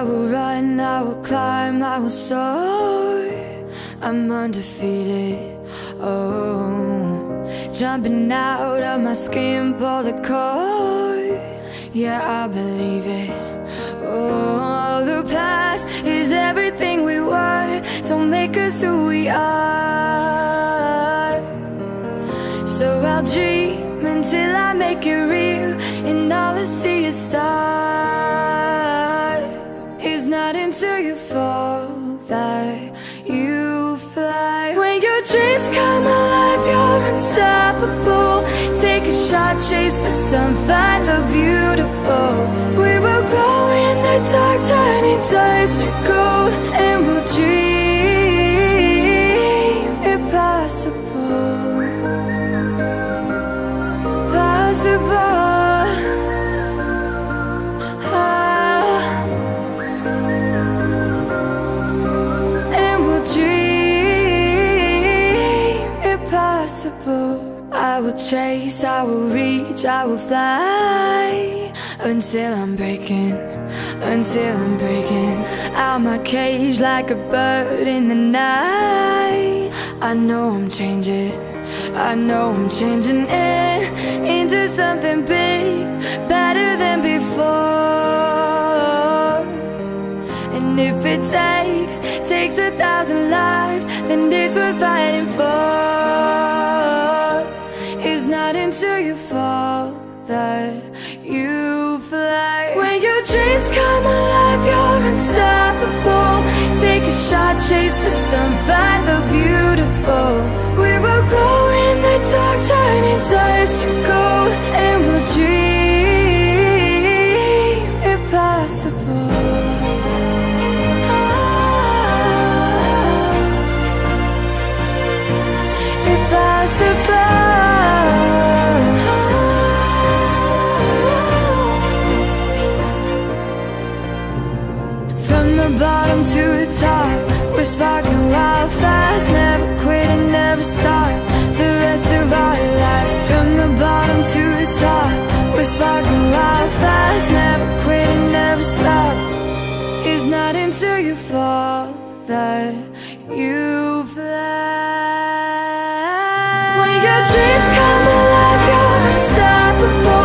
I will run, I will climb, I will soar. I'm undefeated, oh. Jumping out of my skin, pull the cord. Yeah, I believe it. Oh, the past is everything we were. Don't make us who we are. So I'll dream until I make it real, and all I see is stars. It's not until you fall that you fly. When your dreams come alive, you're unstoppable. Take a shot, chase the sun, find the beautiful. We will glow in the dark, turning dust to gold, and we'll dream impossible. Possible. And we'll dream impossible. I will chase, I will reach, I will fly until I'm breaking out my cage like a bird in the night. I know I'm changing into something big, better than before. And if it takes 1,000 lives, then it's worth fighting for. It's not until you fall that you fly. When your dreams come alive, you're unstoppable. Take a shot, chase the sun, find the beautiful. We will glow in the dark, turning dust to gold, and we'll dream impossible. Impossible. From the bottom to the top, we're sparking wild fast. Never quit and never stop the rest of our lives. From the bottom to the top, we're sparking wild fast. Never quit and never stop. It's not until you fall that you fly. When your dreams come alive, you're unstoppable.